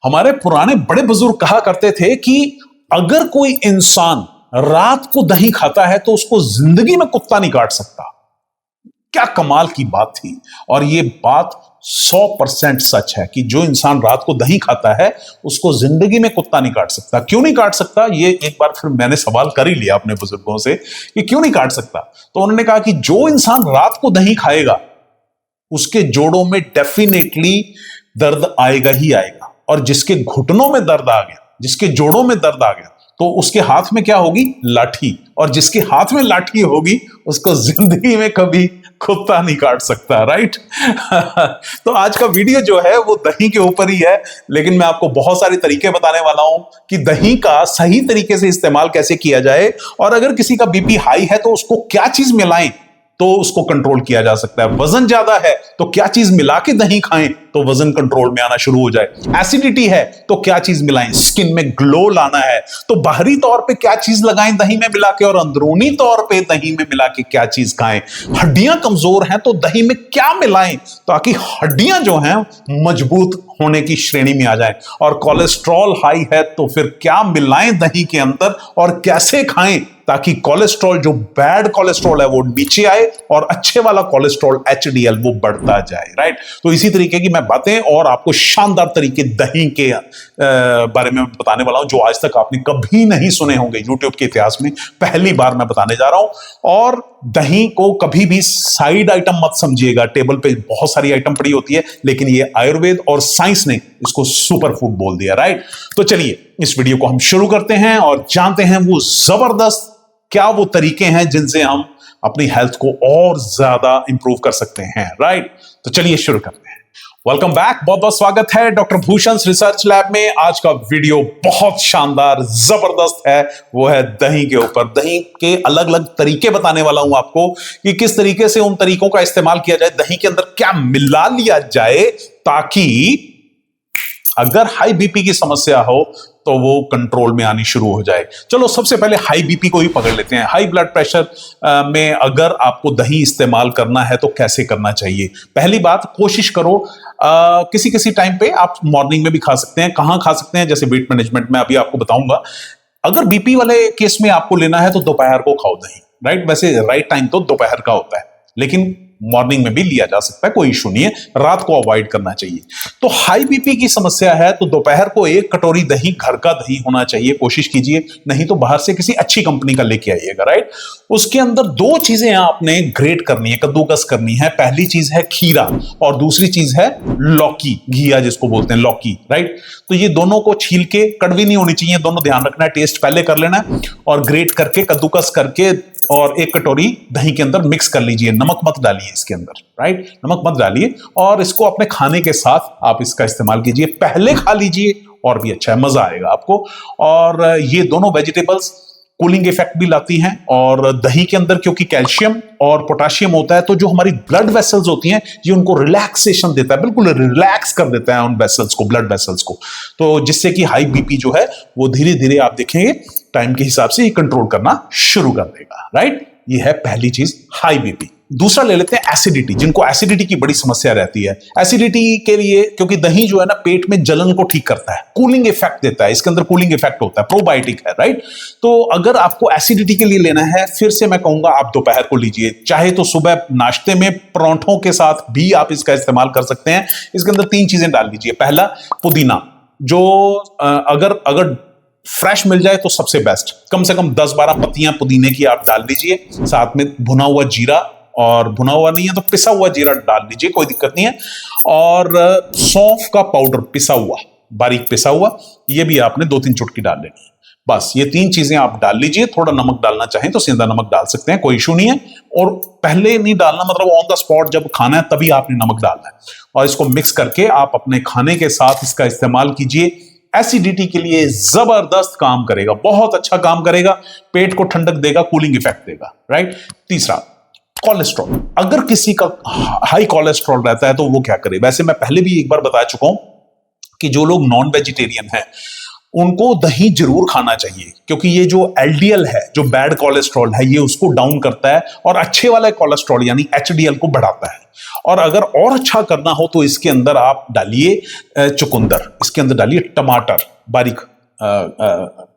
हमारे पुराने बड़े बुजुर्ग कहा करते थे कि अगर कोई इंसान रात को दही खाता है तो उसको जिंदगी में कुत्ता नहीं काट सकता। क्या कमाल की बात थी। और ये बात 100% सच है कि जो इंसान रात को दही खाता है उसको जिंदगी में कुत्ता नहीं काट सकता। क्यों नहीं काट सकता, ये एक बार फिर मैंने सवाल कर ही लिया अपने बुजुर्गों से कि क्यों नहीं काट सकता। तो उन्होंने कहा कि जो इंसान रात को दही खाएगा उसके जोड़ों में डेफिनेटली दर्द आएगा ही आएगा, और जिसके घुटनों में दर्द आ गया, जिसके जोड़ों में दर्द आ गया, तो उसके हाथ में क्या होगी? लाठी। और जिसके हाथ में लाठी होगी उसको जिंदगी में कभी कुत्ता नहीं काट सकता, राइट? तो आज का वीडियो जो है वो दही के ऊपर ही है, लेकिन मैं आपको बहुत सारे तरीके बताने वाला हूं कि दही का सही तरीके से इस्तेमाल कैसे किया जाए, और अगर किसी का बीपी हाई है तो उसको क्या चीज मिलाएं तो उसको कंट्रोल किया जा सकता है। वजन ज्यादा है तो क्या चीज मिला के दही खाएं तो वजन कंट्रोल में आना शुरू हो जाए। एसिडिटी है तो क्या चीज मिलाएं, स्किन में ग्लो लाना है तो बाहरी तौर पे क्या चीज लगाएं दही में मिला के, और अंदरूनी तौर पे दही में मिला के क्या चीज खाएं। हड्डियां कमजोर हैं तो दही में क्या मिलाएं ताकि हड्डियां जो हैं मजबूत होने की श्रेणी में आ जाए। और कोलेस्ट्रॉल हाई है तो फिर क्या मिलाएं दही के अंदर और कैसे खाएं ताकि कोलेस्ट्रॉल, जो बैड कोलेस्ट्रॉल है वो नीचे आए और अच्छे वाला कोलेस्ट्रॉल एचडीएल वो बढ़ता जाए, राइट? तो इसी तरीके की मैं बातें और आपको शानदार तरीके दही के बारे में बताने वाला हूं जो आज तक आपने कभी नहीं सुने होंगे। यूट्यूब के इतिहास में पहली बार मैं बताने जा रहा हूं। और दही को कभी भी साइड आइटम मत समझिएगा। टेबल पे बहुत सारी आइटम पड़ी होती है, लेकिन ये आयुर्वेद और साइंस ने इसको सुपर फूड बोल दिया, राइट? तो चलिए इस वीडियो को हम शुरू करते हैं और जानते हैं वो जबरदस्त क्या वो तरीके हैं जिनसे हम अपनी हेल्थ को और ज्यादा इंप्रूव कर सकते हैं, राइट? तो चलिए शुरू करते हैं। वेलकम बैक, बहुत बहुत स्वागत है डॉक्टर भूषण रिसर्च लैब में। आज का वीडियो बहुत शानदार जबरदस्त है, वो है दही के ऊपर। दही के अलग अलग तरीके बताने वाला हूं आपको कि किस तरीके से उन तरीकों का इस्तेमाल किया जाए, दही के अंदर क्या मिला लिया जाए ताकि अगर हाई बीपी की समस्या हो तो वो कंट्रोल में आनी शुरू हो जाए। चलो सबसे पहले हाई बीपी को ही पकड़ लेते हैं। हाई ब्लड प्रेशर में अगर आपको दही इस्तेमाल करना है तो कैसे करना चाहिए? पहली बात, कोशिश करो किसी किसी टाइम पे आप मॉर्निंग में भी खा सकते हैं। कहां खा सकते हैं? जैसे वेट मैनेजमेंट में अभी आपको बताऊंगा। अगर बीपी वाले केस में आपको लेना है तो दोपहर को खाओ दही, राइट? वैसे राइट टाइम तो दोपहर का होता है, लेकिन मॉर्निंग में भी लिया जा सकता है, कोई इशू नहीं है। रात को अवॉइड करना चाहिए। तो हाई बीपी की समस्या है तो दोपहर को 1 कटोरी दही, घर का दही होना चाहिए, कोशिश कीजिए, नहीं तो बाहर से किसी अच्छी कंपनी का लेके आइएगा, राइट? उसके अंदर 2 चीजें आपने ग्रेट करनी है, कद्दूकस करनी है। पहली चीज है खीरा और दूसरी चीज है लौकी, घिया जिसको बोलते हैं, लौकी, राइट? तो ये दोनों को छील के, कड़वी नहीं होनी चाहिए, दोनों ध्यान रखना है, टेस्ट पहले कर लेना है और ग्रेट करके, कद्दूकस करके और 1 कटोरी दही के अंदर मिक्स कर लीजिए। नमक मत डालिए इसके अंदर, राइट? नमक मत डालिए और इसको अपने खाने के साथ आप इसका इस्तेमाल कीजिए। पहले खा लीजिए और भी अच्छा है, मजा आएगा आपको। और ये दोनों वेजिटेबल्स कूलिंग इफेक्ट भी लाती हैं, और दही के अंदर क्योंकि कैल्शियम और पोटेशियम होता है तो जो हमारी ब्लड वेसल्स होती हैं ये उनको रिलैक्सेशन देता है, बिल्कुल रिलैक्स कर देता है उन वेसल्स को, ब्लड वेसल्स को। तो जिससे कि हाई बीपी जो है वो धीरे धीरे आप देखेंगे टाइम के हिसाब से ये कंट्रोल करना शुरू कर देगा, राइट? ये है पहली चीज, हाई बीपी। दूसरा ले लेते हैं एसिडिटी, जिनको एसिडिटी की बड़ी समस्या रहती है। एसिडिटी के लिए, क्योंकि दही जो है ना पेट में जलन को ठीक करता है, कूलिंग इफेक्ट देता है, इसके अंदर कूलिंग इफेक्ट होता है, प्रोबायोटिक है, राइट? तो अगर आपको एसिडिटी के लिए लेना है, फिर से मैं कहूंगा आप दोपहर को लीजिए। चाहे तो सुबह नाश्ते में परांठों के साथ भी आप इसका इस्तेमाल कर सकते हैं। इसके अंदर 3 चीजें डाल दीजिए। पहला, पुदीना, जो अगर फ्रेश मिल जाए तो सबसे बेस्ट, कम से कम 10-12 पत्तियां पुदीने की आप डाल दीजिए। साथ में भुना हुआ जीरा, और भुना हुआ नहीं है तो पिसा हुआ जीरा डाल दीजिए, कोई दिक्कत नहीं है। और सौंफ का पाउडर पिसा हुआ, बारीक पिसा हुआ, ये भी आपने 2-3 चुटकी डाल लेनी है। बस ये 3 चीजें आप डाल लीजिए। थोड़ा नमक डालना चाहें तो सेंधा नमक डाल सकते हैं, कोई इशू नहीं है। और पहले नहीं डालना, मतलब ऑन द स्पॉट जब खाना है तभी आपने नमक डालना है। और इसको मिक्स करके आप अपने खाने के साथ इसका इस्तेमाल कीजिए। एसिडिटी के लिए जबरदस्त काम करेगा, बहुत अच्छा काम करेगा, पेट को ठंडक देगा, कूलिंग इफेक्ट देगा, राइट? तीसरा, कोलेस्ट्रॉल। अगर किसी का हाई कोलेस्ट्रॉल रहता है तो वो क्या करे? वैसे मैं पहले भी एक बार बता चुका हूं कि जो लोग नॉन वेजिटेरियन हैं उनको दही जरूर खाना चाहिए, क्योंकि ये जो एलडीएल है, जो बैड कोलेस्ट्रॉल है, ये उसको डाउन करता है और अच्छे वाला कोलेस्ट्रॉल यानी एचडीएल को बढ़ाता है। और अगर और अच्छा करना हो तो इसके अंदर आप डालिए चुकंदर, इसके अंदर डालिए टमाटर बारीक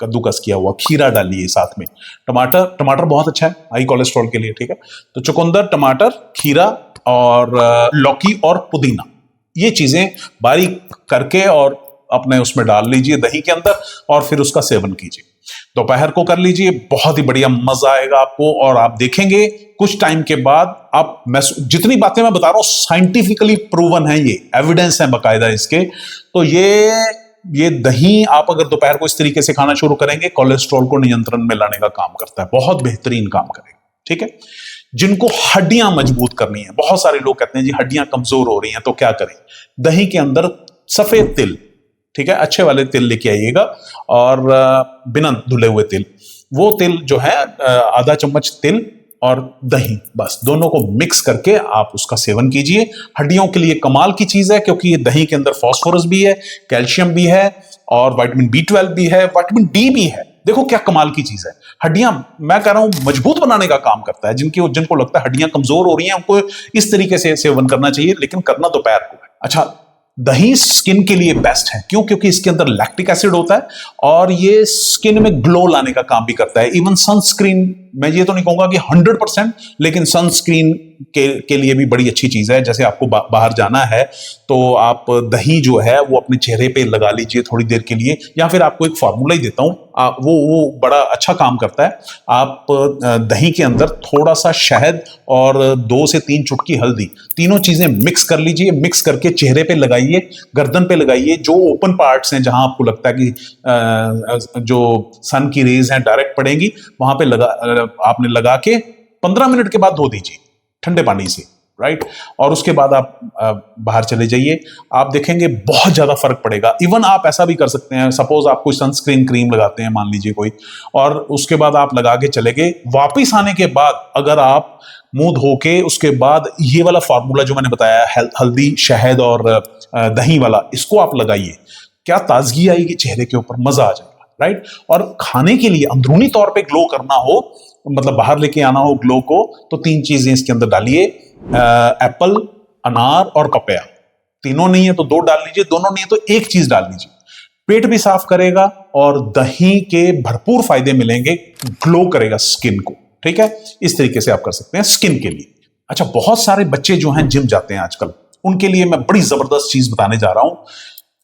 कद्दूकस किया हुआ, खीरा डालिए साथ में। टमाटर बहुत अच्छा है हाई कोलेस्ट्रॉल के लिए, ठीक है। तो चुकंदर, टमाटर, खीरा और लौकी और पुदीना, ये चीजें बारीक करके और अपने उसमें डाल लीजिए दही के अंदर और फिर उसका सेवन कीजिए। दोपहर को कर लीजिए, बहुत ही बढ़िया मजा आएगा आपको। और आप देखेंगे कुछ टाइम के बाद आप, मैं जितनी बातें मैं बता रहा हूं साइंटिफिकली प्रूवन है, ये एविडेंस है बकायदा इसके। तो ये दही आप अगर दोपहर को इस तरीके से खाना शुरू करेंगे, कोलेस्ट्रॉल को नियंत्रण में लाने का काम करता है, बहुत बेहतरीन काम करेगा, ठीक है। जिनको हड्डियां मजबूत करनी है, बहुत सारे लोग कहते हैं जी हड्डियां कमजोर हो रही हैं, तो क्या करें? दही के अंदर सफेद तिल, ठीक है, अच्छे वाले तिल लेके आइएगा और बिना धुले हुए तिल, वो तिल जो है आधा चम्मच तिल और दही, बस दोनों को मिक्स करके आप उसका सेवन कीजिए। हड्डियों के लिए कमाल की चीज है, क्योंकि ये दही के अंदर फास्फोरस भी है, कैल्शियम भी है और विटामिन B12 भी है, विटामिन डी भी है। देखो क्या कमाल की चीज है। हड्डियां, मैं कह रहा हूं, मजबूत बनाने का काम करता है। जिनको लगता है हड्डियां कमजोर हो रही हैं, उनको इस तरीके से सेवन करना चाहिए, लेकिन करना दोपहर को है। अच्छा, दही स्किन के लिए बेस्ट है, क्यों? क्योंकि इसके अंदर लैक्टिक एसिड होता है और ये स्किन में ग्लो लाने का काम भी करता है। इवन सनस्क्रीन, मैं ये तो नहीं कहूंगा कि 100%, लेकिन सनस्क्रीन के लिए भी बड़ी अच्छी चीज है। जैसे आपको बाहर जाना है तो आप दही जो है वो अपने चेहरे पे लगा लीजिए थोड़ी देर के लिए, या फिर आपको एक फार्मूला ही देता हूं, वो बड़ा अच्छा काम करता है। आप दही के अंदर थोड़ा सा शहद और 2 से 3 चुटकी हल्दी, तीनों चीजें मिक्स कर लीजिए। मिक्स करके चेहरे पे लगाइए, गर्दन पे लगाइए, जो ओपन पार्ट्स हैं जहां आपको लगता है कि जो सन की रेज हैं डायरेक्ट पड़ेंगी, वहां पे आपने लगा के 15 मिनट के बाद धो दीजिए ठंडे पानी से, राइट। और उसके बाद आप बाहर चले जाइए, आप देखेंगे बहुत ज्यादा फर्क पड़ेगा। इवन आप ऐसा भी कर सकते हैं, सपोज आप कोई सनस्क्रीन क्रीम लगाते हैं मान लीजिए कोई, और उसके बाद आप लगा के चले गए, वापिस आने के बाद अगर आप मुंह धो के उसके बाद ये वाला फार्मूला जो मैंने बताया, हल्दी, शहद और दही वाला, इसको आप लगाइए, क्या ताजगी आएगी चेहरे के ऊपर, मजा आ जाएगा, राइट। और खाने के लिए अंदरूनी तौर पे ग्लो करना हो, मतलब बाहर लेके आना हो ग्लो को, तो 3 चीजें इसके अंदर डालिए, एप्पल, अनार और पपया। तीनों नहीं है तो 2 डाल लीजिए, दोनों नहीं है तो 1 चीज डाल लीजिए। पेट भी साफ करेगा और दही के भरपूर फायदे मिलेंगे, ग्लो करेगा स्किन को, ठीक है। इस तरीके से आप कर सकते हैं स्किन के लिए। अच्छा, बहुत सारे बच्चे जो हैं जिम जाते हैं आजकल, उनके लिए मैं बड़ी जबरदस्त चीज बताने जा रहा हूं।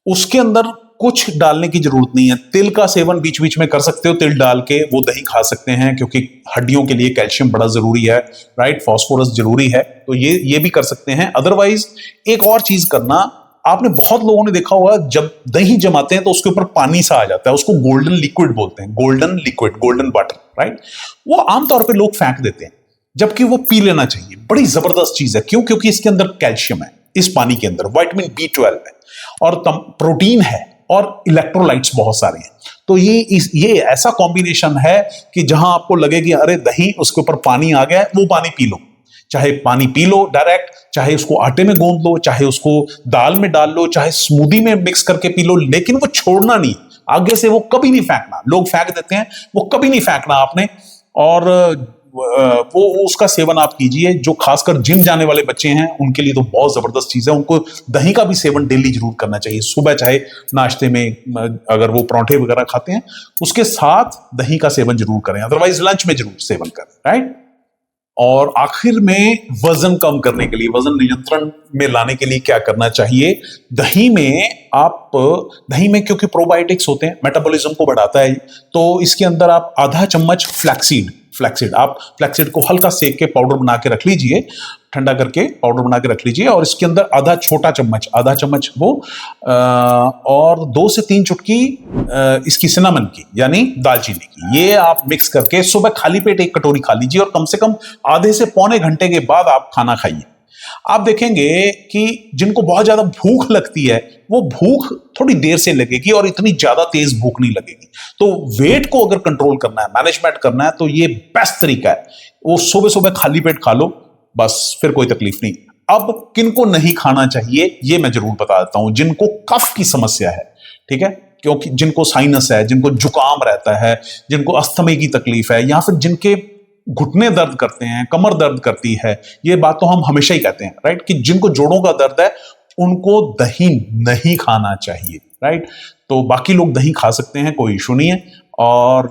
उसके अंदर कुछ डालने की जरूरत नहीं है, तिल का सेवन बीच बीच में कर सकते हो, तिल डाल के वो दही खा सकते हैं, क्योंकि हड्डियों के लिए कैल्शियम बड़ा जरूरी है, राइट, फास्फोरस जरूरी है, तो ये भी कर सकते हैं। अदरवाइज एक और चीज करना, आपने बहुत लोगों ने देखा होगा जब दही जमाते हैं तो उसके ऊपर पानी सा आ जाता है, उसको गोल्डन लिक्विड बोलते हैं, golden liquid, golden water, right. वो आमतौर पर लोग फेंक देते हैं, जबकि वो पी लेना चाहिए। बड़ी जबरदस्त चीज है, क्यों? क्योंकि इसके अंदर कैल्शियम है, इस पानी के अंदर विटामिन B12 है और प्रोटीन है और इलेक्ट्रोलाइट्स बहुत सारे हैं। तो ये ऐसा कॉम्बिनेशन है कि जहां आपको लगे कि अरे दही, उसके ऊपर पानी आ गया, वो पानी पी लो। चाहे पानी पी लो डायरेक्ट, चाहे उसको आटे में गूंद लो, चाहे उसको दाल में डाल लो, चाहे स्मूदी में मिक्स करके पी लो, लेकिन वो छोड़ना नहीं, आगे से वो कभी नहीं फेंकना। लोग फेंक देते हैं, वो कभी नहीं फेंकना आपने। और वो उसका सेवन आप कीजिए। जो खासकर जिम जाने वाले बच्चे हैं उनके लिए तो बहुत जबरदस्त चीज है, उनको दही का भी सेवन डेली जरूर करना चाहिए। सुबह चाहे नाश्ते में अगर वो परांठे वगैरह खाते हैं, उसके साथ दही का सेवन जरूर करें, अदरवाइज लंच में जरूर सेवन करें, राइट। और आखिर में वजन कम करने के लिए, वजन नियंत्रण में लाने के लिए क्या करना चाहिए? दही में क्योंकि प्रोबायोटिक्स होते हैं, मेटाबॉलिज्म को बढ़ाता है, तो इसके अंदर आप आधा चम्मच आप फ्लैक्सीड को हल्का सेक के पाउडर बना के रख लीजिए, ठंडा करके पाउडर बना के रख लीजिए, और इसके अंदर आधा चम्मच वो और 2 से 3 चुटकी इसकी सिनामन की यानी दालचीनी की, ये आप मिक्स करके सुबह खाली पेट 1 कटोरी खा लीजिए, और कम से कम आधे से पौने घंटे के बाद आप खाना खाइए। आप देखेंगे कि जिनको बहुत ज्यादा भूख लगती है, वो भूख थोड़ी देर से लगेगी और इतनी ज्यादा तेज भूख नहीं लगेगी। तो वेट को अगर कंट्रोल करना है, मैनेजमेंट करना है, तो ये बेस्ट तरीका है। वो सुबह सुबह खाली पेट खा लो, बस, फिर कोई तकलीफ नहीं। अब किनको नहीं खाना चाहिए ये मैं जरूर बता देता हूं। जिनको कफ की समस्या है, ठीक है, क्योंकि जिनको साइनस है, जिनको जुकाम रहता है, जिनको अस्थमे की तकलीफ है, या फिर जिनके घुटने दर्द करते हैं, कमर दर्द करती है, ये बात तो हम हमेशा ही कहते हैं, राइट, कि जिनको जोड़ों का दर्द है उनको दही नहीं खाना चाहिए, राइट। तो बाकी लोग दही खा सकते हैं, कोई इशू नहीं है। और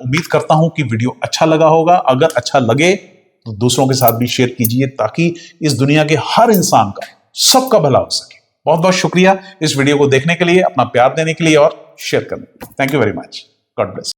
उम्मीद करता हूं कि वीडियो अच्छा लगा होगा। अगर अच्छा लगे तो दूसरों के साथ भी शेयर कीजिए, ताकि इस दुनिया के हर इंसान का, सबका भला हो सके। बहुत बहुत शुक्रिया इस वीडियो को देखने के लिए, अपना प्यार देने के लिए और शेयर करने के लिए। Thank you very much. God bless.